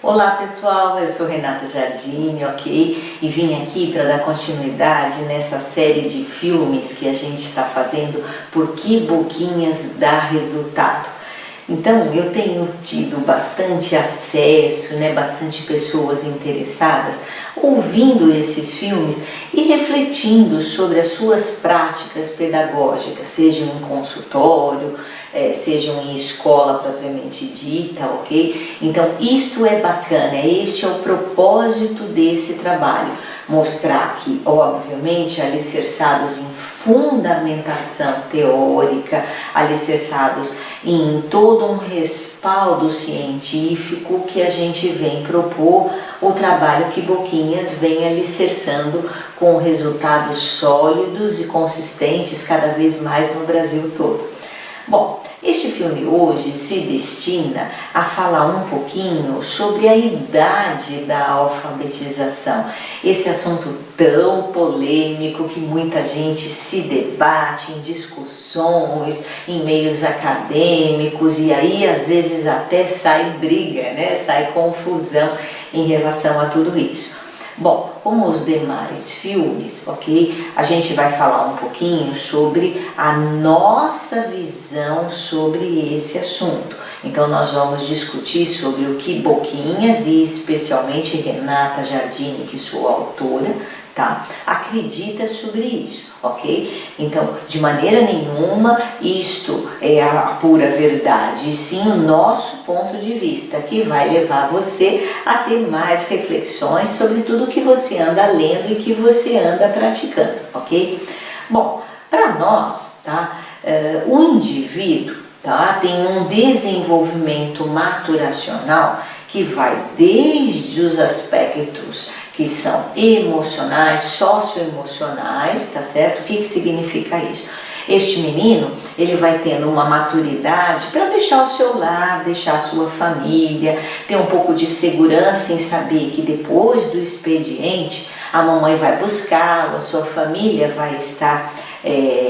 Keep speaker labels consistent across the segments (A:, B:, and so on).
A: Olá pessoal, eu sou Renata Giardini, ok? E vim aqui para dar continuidade nessa série de filmes que a gente está fazendo Por que Boquinhas dá resultado. Então eu tenho tido bastante acesso, bastante pessoas interessadas ouvindo esses filmes e refletindo sobre as suas práticas pedagógicas, seja em consultório, sejam em escola propriamente dita, ok? Então isto é bacana, este é o propósito desse trabalho, mostrar que, obviamente, alicerçados em fundamentação teórica, alicerçados em todo um respaldo científico que a gente vem propor o trabalho que Boquinhas vem alicerçando com resultados sólidos e consistentes cada vez mais no Brasil todo. Bom, este filme hoje se destina a falar um pouquinho sobre a idade da alfabetização. Esse assunto tão polêmico que muita gente se debate em discussões, em meios acadêmicos, e aí às vezes até sai briga, sai confusão em relação a tudo isso. Bom, como os demais filmes, ok? A gente vai falar um pouquinho sobre a nossa visão sobre esse assunto. Então nós vamos discutir sobre o que Boquinhas e especialmente Renata Giardini, que sou autora, acredita sobre isso, ok? Então, de maneira nenhuma, isto é a pura verdade, e sim o nosso ponto de vista, que vai levar você a ter mais reflexões sobre tudo que você anda lendo e que você anda praticando, ok? Bom, para nós, o indivíduo tem um desenvolvimento maturacional que vai desde os aspectos que são emocionais, socioemocionais, tá certo? O que significa isso? Este menino, ele vai tendo uma maturidade para deixar o seu lar, deixar a sua família, ter um pouco de segurança em saber que depois do expediente, a mamãe vai buscar, a sua família vai estar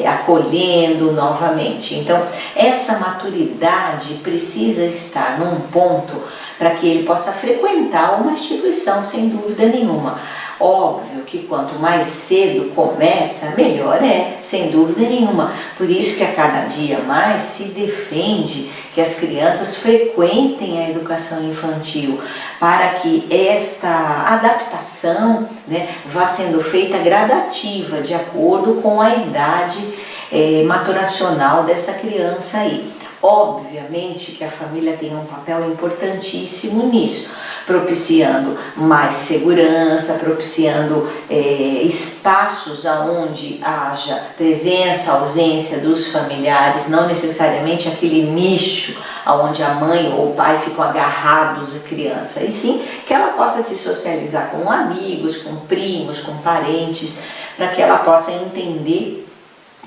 A: acolhendo novamente. Então, essa maturidade precisa estar num ponto para que ele possa frequentar uma instituição, sem dúvida nenhuma. Óbvio que quanto mais cedo começa, melhor sem dúvida nenhuma. Por isso que a cada dia mais se defende que as crianças frequentem a educação infantil, para que esta adaptação vá sendo feita gradativa, de acordo com a idade maturacional dessa criança aí. Obviamente que a família tem um papel importantíssimo nisso, propiciando mais segurança, propiciando espaços onde haja presença, ausência dos familiares, não necessariamente aquele nicho onde a mãe ou o pai ficam agarrados à criança, e sim que ela possa se socializar com amigos, com primos, com parentes, para que ela possa entender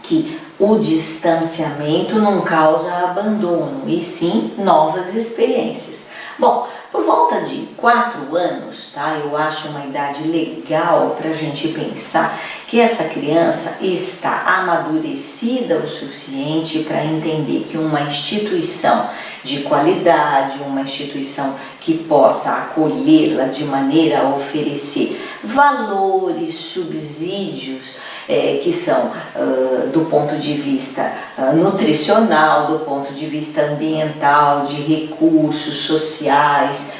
A: que o distanciamento não causa abandono, e sim novas experiências. Bom, por volta de 4 anos, eu acho uma idade legal para a gente pensar que essa criança está amadurecida o suficiente para entender que uma instituição de qualidade, uma instituição que possa acolhê-la de maneira a oferecer valores, subsídios, que são do ponto de vista nutricional, do ponto de vista ambiental, de recursos sociais,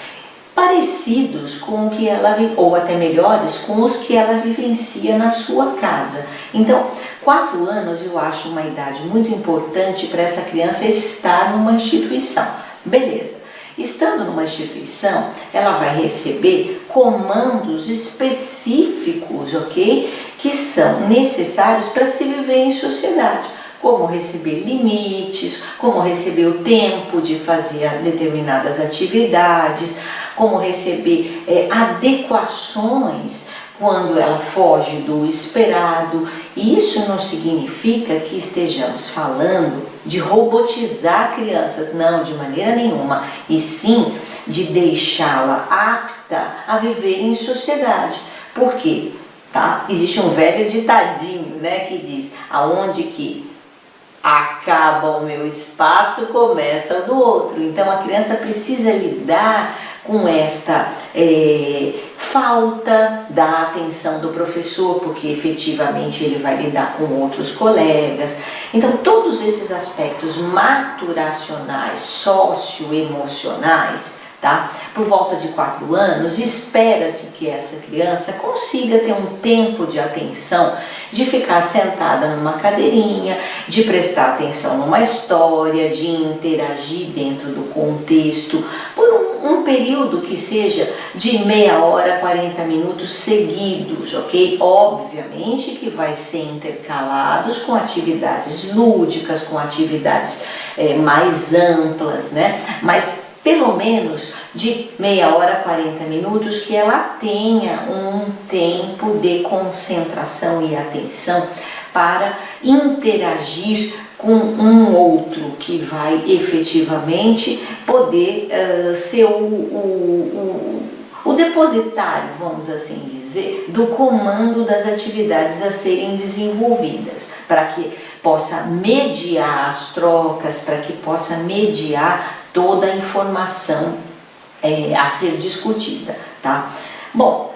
A: parecidos com o que ela vive, ou até melhores, com os que ela vivencia na sua casa. Então, 4 anos eu acho uma idade muito importante para essa criança estar numa instituição. Beleza. Estando numa instituição, ela vai receber comandos específicos, ok? Que são necessários para se viver em sociedade. Como receber limites, como receber o tempo de fazer determinadas atividades, como receber adequações quando ela foge do esperado. Isso não significa que estejamos falando de robotizar crianças, não, de maneira nenhuma, e sim de deixá-la apta a viver em sociedade. Por quê? Existe um velho ditadinho, que diz, aonde que acaba o meu espaço, começa o do outro. Então a criança precisa lidar com esta falta da atenção do professor, porque efetivamente ele vai lidar com outros colegas. Então, todos esses aspectos maturacionais, socioemocionais, tá? Por volta de 4 anos, espera-se que essa criança consiga ter um tempo de atenção, de ficar sentada numa cadeirinha, de prestar atenção numa história, de interagir dentro do contexto, por um período que seja de meia hora, 40 minutos seguidos, ok? Obviamente que vai ser intercalados com atividades lúdicas, com atividades mais amplas, né? Mas pelo menos de meia hora, 40 minutos, que ela tenha um tempo de concentração e atenção para interagir com um outro que vai efetivamente poder ser o depositário, vamos assim dizer, do comando das atividades a serem desenvolvidas, para que possa mediar as trocas, para que possa mediar toda a informação a ser discutida, tá? Bom,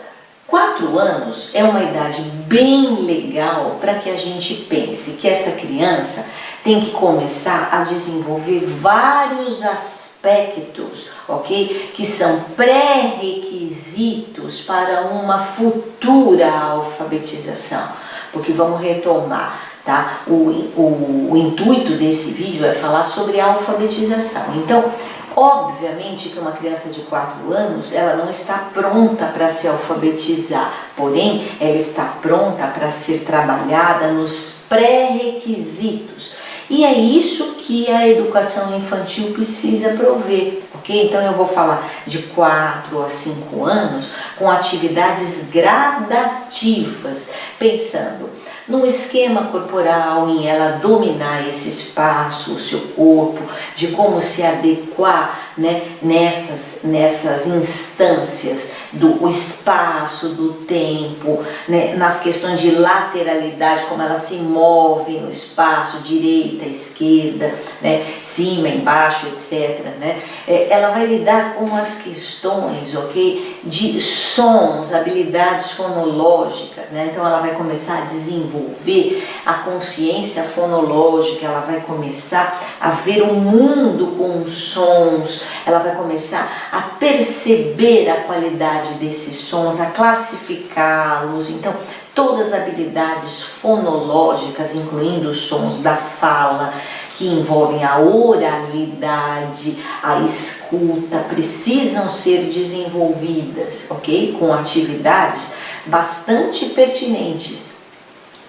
A: 4 anos é uma idade bem legal para que a gente pense que essa criança tem que começar a desenvolver vários aspectos, ok? Que são pré-requisitos para uma futura alfabetização, porque vamos retomar. Tá? O intuito desse vídeo é falar sobre a alfabetização. Então, obviamente que uma criança de 4 anos, ela não está pronta para se alfabetizar, porém, ela está pronta para ser trabalhada nos pré-requisitos. E é isso que a educação infantil precisa prover, ok? Então eu vou falar de 4 a 5 anos com atividades gradativas, pensando no esquema corporal, em ela dominar esse espaço, o seu corpo, de como se adequar, né, nessas instâncias do espaço, do tempo, né, nas questões de lateralidade, como ela se move no espaço, direita, esquerda, né, cima, embaixo, etc. Né? Ela vai lidar com as questões, ok, de sons, habilidades fonológicas, né? Então ela vai começar a desenvolver a consciência fonológica, ela vai começar a ver o mundo com sons, ela vai começar a perceber a qualidade desses sons, a classificá-los. Então, todas as habilidades fonológicas, incluindo os sons da fala, que envolvem a oralidade, a escuta, precisam ser desenvolvidas, ok? Com atividades bastante pertinentes,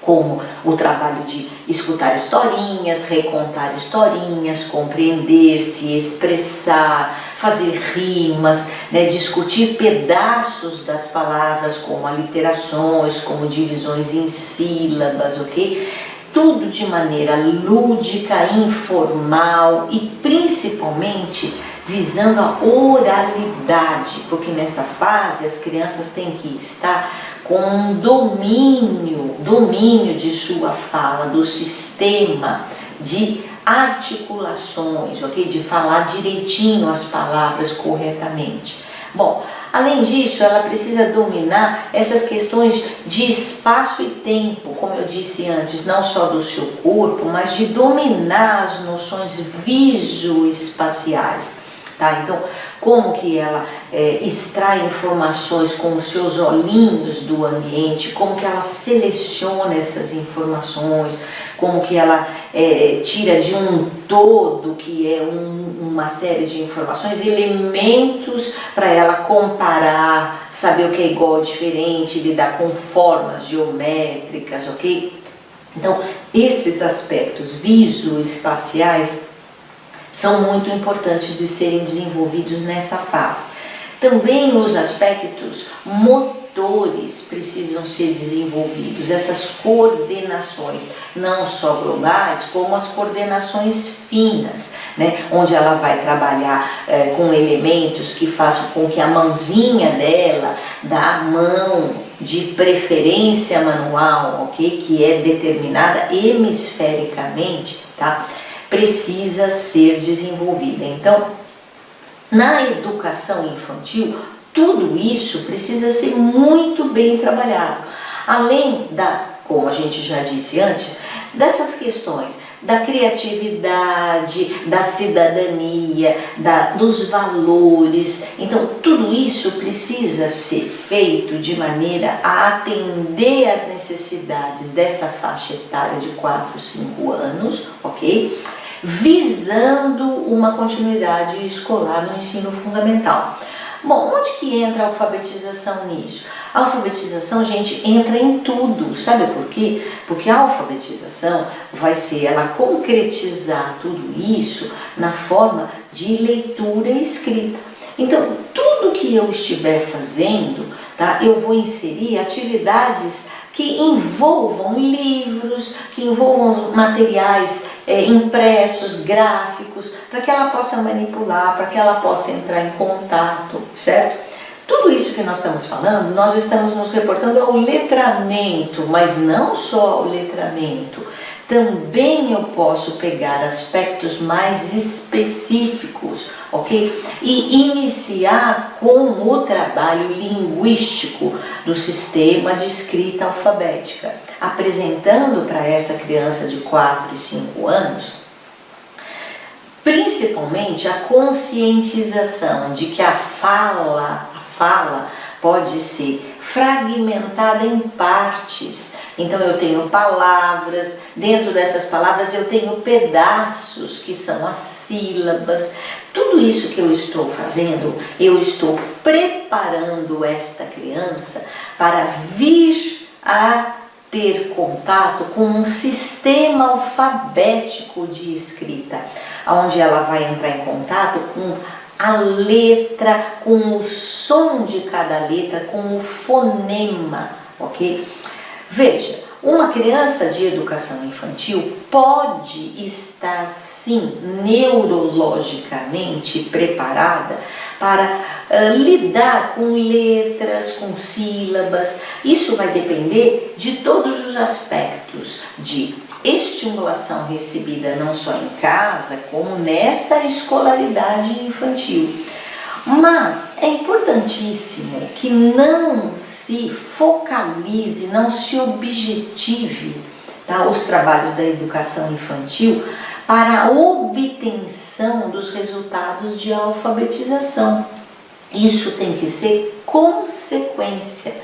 A: como o trabalho de escutar historinhas, recontar historinhas, compreender, se expressar, fazer rimas, né, discutir pedaços das palavras, como aliterações, como divisões em sílabas, ok? Tudo de maneira lúdica, informal e principalmente visando a oralidade, porque nessa fase as crianças têm que estar com um domínio de sua fala, do sistema de articulações, ok? De falar direitinho as palavras corretamente. Bom, além disso, ela precisa dominar essas questões de espaço e tempo, como eu disse antes, não só do seu corpo, mas de dominar as noções visoespaciais. Tá? Então, como que ela extrai informações com os seus olhinhos do ambiente, como que ela seleciona essas informações, como que ela tira de um todo, que é uma série de informações, elementos para ela comparar, saber o que é igual ou diferente, lidar com formas geométricas, ok? Então, esses aspectos visoespaciais são muito importantes de serem desenvolvidos nessa fase. Também os aspectos motores precisam ser desenvolvidos, essas coordenações, não só globais, como as coordenações finas, né? Onde ela vai trabalhar com elementos que façam com que a mãozinha dela, da mão, de preferência manual, ok? Que é determinada hemisfericamente, tá? Precisa ser desenvolvida. Então, Na educação infantil, tudo isso precisa ser muito bem trabalhado. Além como a gente já disse antes, dessas questões da criatividade, da cidadania, dos valores. Então, tudo isso precisa ser feito de maneira a atender às necessidades dessa faixa etária de 4, 5 anos, ok? Visando uma continuidade escolar no ensino fundamental. Bom, onde que entra a alfabetização nisso? A alfabetização, gente, entra em tudo. Sabe por quê? Porque a alfabetização vai ser ela concretizar tudo isso na forma de leitura e escrita. Então, tudo que eu estiver fazendo, tá, eu vou inserir atividades que envolvam livros, que envolvam materiais impressos, gráficos, para que ela possa manipular, para que ela possa entrar em contato, certo? Tudo isso que nós estamos falando, nós estamos nos reportando ao letramento, mas não só ao letramento. Também eu posso pegar aspectos mais específicos, ok? E iniciar com o trabalho linguístico do sistema de escrita alfabética, apresentando para essa criança de 4 e 5 anos, principalmente a conscientização de que a fala pode ser fragmentada em partes. Então eu tenho palavras, dentro dessas palavras eu tenho pedaços que são as sílabas. Tudo isso que eu estou fazendo, eu estou preparando esta criança para vir a ter contato com um sistema alfabético de escrita, onde ela vai entrar em contato com a letra, com o som de cada letra, com o fonema, ok? Veja, uma criança de educação infantil pode estar, sim, neurologicamente preparada para lidar com letras, com sílabas. Isso vai depender de todos os aspectos de estimulação recebida não só em casa, como nessa escolaridade infantil. Mas é importantíssimo que não se focalize, não se objetive, tá, os trabalhos da educação infantil para a obtenção dos resultados de alfabetização. Isso tem que ser consequência.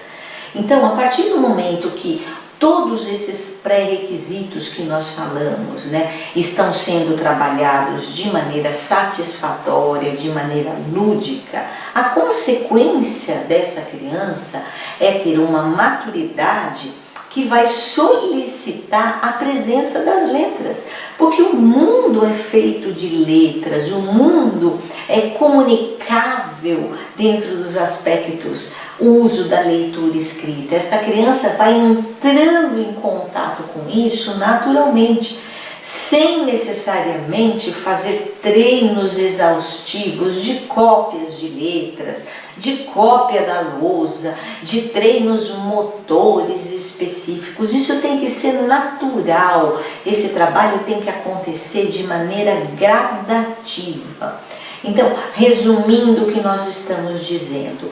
A: Então, a partir do momento que todos esses pré-requisitos que nós falamos, né, estão sendo trabalhados de maneira satisfatória, de maneira lúdica, a consequência dessa criança é ter uma maturidade que vai solicitar a presença das letras, porque o mundo é feito de letras, o mundo é comunicável dentro dos aspectos, o uso da leitura escrita. Esta criança vai entrando em contato com isso naturalmente, sem necessariamente fazer treinos exaustivos de cópias de letras, de cópia da lousa, de treinos motores específicos. Isso tem que ser natural, esse trabalho tem que acontecer de maneira gradativa. Então, resumindo o que nós estamos dizendo,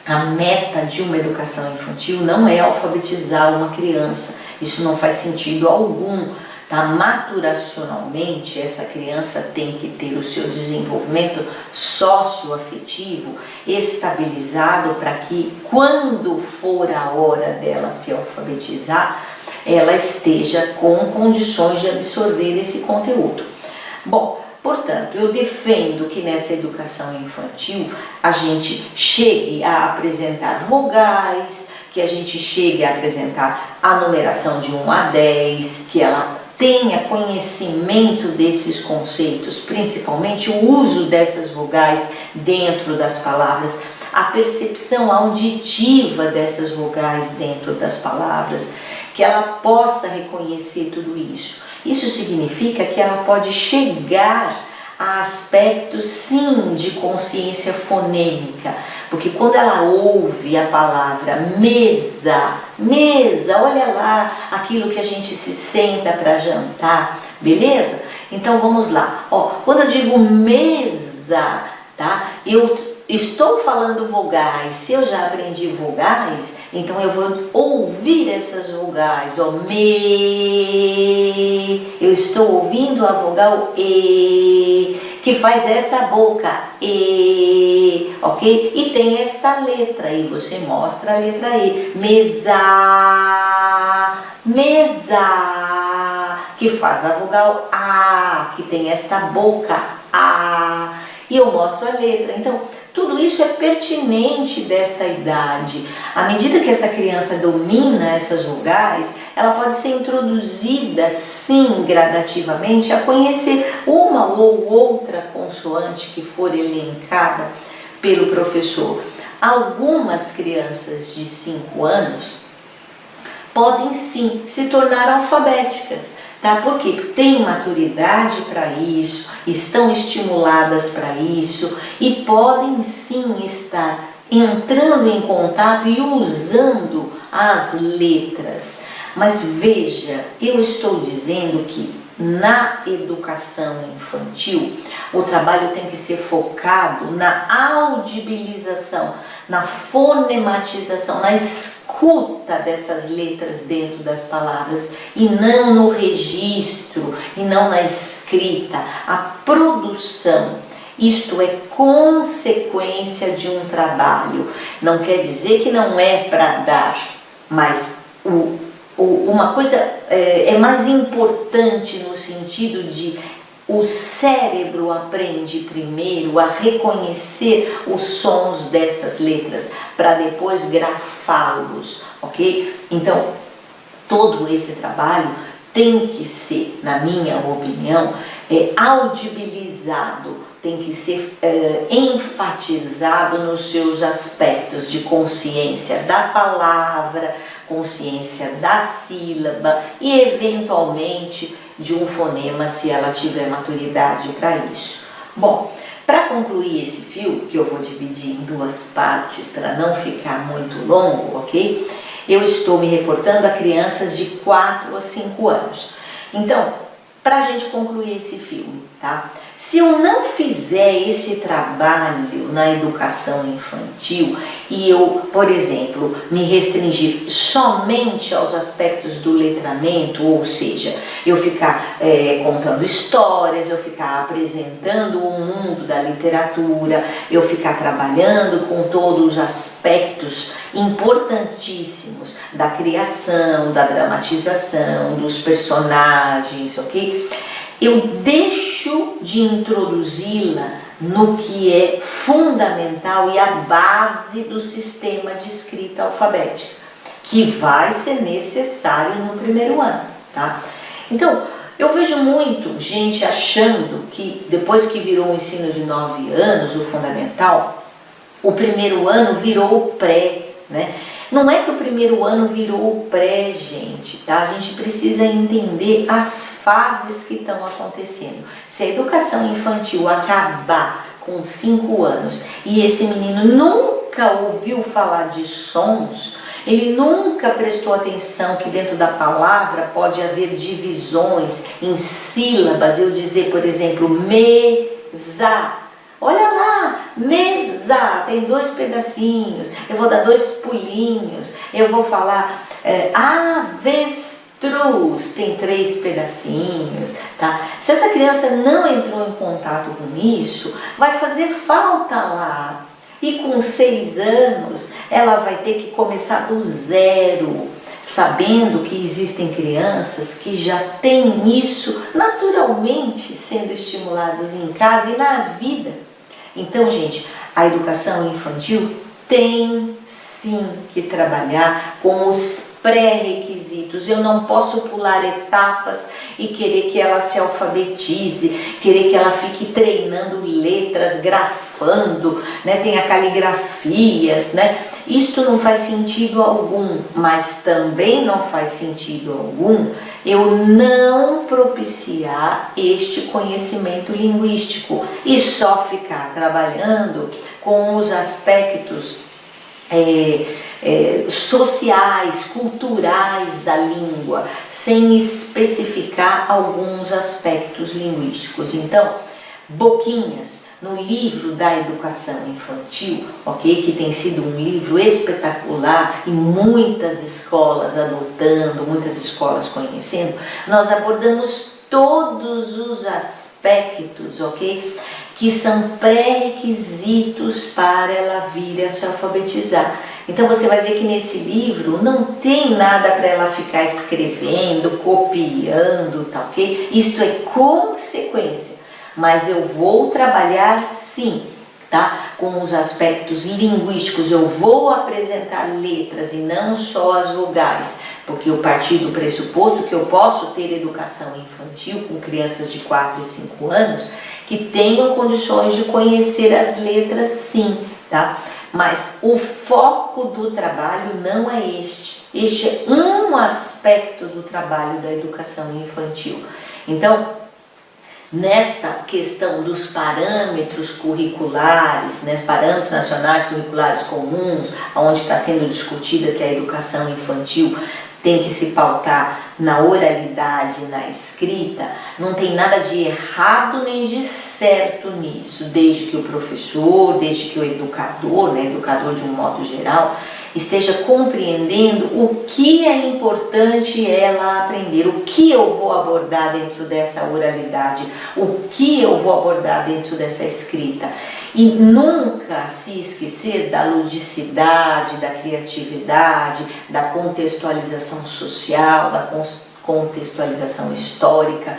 A: a meta de uma educação infantil não é alfabetizar uma criança, isso não faz sentido algum. Tá? Maturacionalmente, essa criança tem que ter o seu desenvolvimento socioafetivo estabilizado para que, quando for a hora dela se alfabetizar, ela esteja com condições de absorver esse conteúdo. Bom, portanto, eu defendo que nessa educação infantil a gente chegue a apresentar vogais, que a gente chegue a apresentar a numeração de 1 a 10, que ela tenha conhecimento desses conceitos, principalmente o uso dessas vogais dentro das palavras, a percepção auditiva dessas vogais dentro das palavras, que ela possa reconhecer tudo isso. Isso significa que ela pode chegar a aspectos, sim, de consciência fonêmica, porque quando ela ouve a palavra mesa, olha lá aquilo que a gente se senta para jantar, beleza? Então vamos lá, ó, quando eu digo mesa, tá? Eu estou falando vogais, se eu já aprendi vogais, então eu vou ouvir essas vogais, ó, me, eu estou ouvindo a vogal E, que faz essa boca, E, ok? E tem esta letra, e você mostra a letra E, mesa, mesa, que faz a vogal A, que tem esta boca, A, e eu mostro a letra. Então, tudo isso é pertinente desta idade. À medida que essa criança domina essas vogais, ela pode ser introduzida, sim, gradativamente, a conhecer uma ou outra consoante que for elencada pelo professor. Algumas crianças de 5 anos podem, sim, se tornar alfabéticas. Tá? Porque têm maturidade para isso, estão estimuladas para isso e podem sim estar entrando em contato e usando as letras. Mas veja, eu estou dizendo que na educação infantil o trabalho tem que ser focado na audibilização, na fonematização, na escuta dessas letras dentro das palavras e não no registro, e não na escrita. A produção, isto é consequência de um trabalho. Não quer dizer que não é para dar, mas uma coisa é mais importante no sentido de o cérebro aprende primeiro a reconhecer os sons dessas letras para depois grafá-los, ok? Então, todo esse trabalho tem que ser, na minha opinião, audibilizado, tem que ser enfatizado nos seus aspectos de consciência da palavra, consciência da sílaba e, eventualmente, de um fonema, se ela tiver maturidade para isso. Bom, para concluir esse fio, que eu vou dividir em 2 partes para não ficar muito longo, ok? Eu estou me reportando a crianças de 4 a 5 anos. Então, para a gente concluir esse filme, tá? Se eu não fizer esse trabalho na educação infantil e eu, por exemplo, me restringir somente aos aspectos do letramento, ou seja, eu ficar contando histórias, eu ficar apresentando o mundo da literatura, eu ficar trabalhando com todos os aspectos importantíssimos da criação, da dramatização, dos personagens, ok? Eu deixo de introduzi-la no que é fundamental e a base do sistema de escrita alfabética, que vai ser necessário no primeiro ano, tá? Então, eu vejo muito gente achando que depois que virou o ensino de 9 anos, o fundamental, o primeiro ano virou o pré, né? Não é que o primeiro ano virou o pré, gente, tá? A gente precisa entender as fases que estão acontecendo. Se a educação infantil acabar com 5 anos e esse menino nunca ouviu falar de sons, ele nunca prestou atenção que dentro da palavra pode haver divisões em sílabas, eu dizer, por exemplo, mesa. Olha lá, mesa, tem 2 pedacinhos, eu vou dar 2 pulinhos, eu vou falar avestruz, tem 3 pedacinhos, tá? Se essa criança não entrou em contato com isso, vai fazer falta lá. E com 6 anos, ela vai ter que começar do zero, sabendo que existem crianças que já têm isso naturalmente sendo estimuladas em casa e na vida. Então, gente, a educação infantil tem sim que trabalhar com os pré-requisitos. Eu não posso pular etapas e querer que ela se alfabetize, querer que ela fique treinando letras, grafando, né? Tenha caligrafias, né? Isto não faz sentido algum, mas também não faz sentido algum eu não propiciar este conhecimento linguístico e só ficar trabalhando com os aspectos sociais, culturais da língua, sem especificar alguns aspectos linguísticos. Então, Boquinhas, no livro da educação infantil, ok? Que tem sido um livro espetacular e muitas escolas adotando, muitas escolas conhecendo, nós abordamos todos os aspectos, ok? Que são pré-requisitos para ela vir a se alfabetizar. Então você vai ver que nesse livro não tem nada para ela ficar escrevendo, copiando, tá ok? Isto é consequência. Mas eu vou trabalhar sim, tá? Com os aspectos linguísticos, eu vou apresentar letras e não só as vogais, porque eu parti do pressuposto que eu posso ter educação infantil com crianças de 4 e 5 anos que tenham condições de conhecer as letras sim, tá? Mas o foco do trabalho não é este. Este é um aspecto do trabalho da educação infantil. Então, nesta questão dos parâmetros curriculares, né, os parâmetros nacionais curriculares comuns, onde está sendo discutida que a educação infantil tem que se pautar na oralidade, na escrita, não tem nada de errado nem de certo nisso, desde que o professor, desde que o educador, né, educador de um modo geral, esteja compreendendo o que é importante ela aprender, o que eu vou abordar dentro dessa oralidade, o que eu vou abordar dentro dessa escrita. E nunca se esquecer da ludicidade, da criatividade, da contextualização social, da contextualização histórica,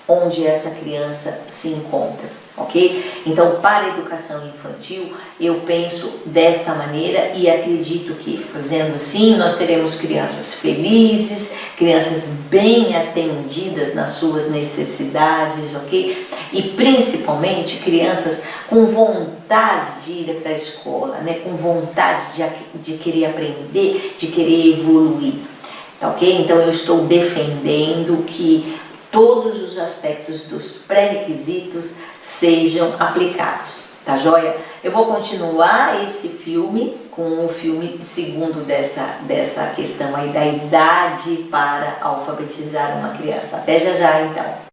A: onde essa criança se encontra, ok? Então, para a educação infantil, eu penso desta maneira e acredito que, fazendo assim, nós teremos crianças felizes, crianças bem atendidas nas suas necessidades, ok? E principalmente crianças com vontade de ir para a escola, né? Com vontade de querer aprender, de querer evoluir, tá ok? Então, eu estou defendendo que todos os aspectos dos pré-requisitos sejam aplicados, tá joia? Eu vou continuar esse filme com o filme segundo dessa questão aí da idade para alfabetizar uma criança. Até já já então!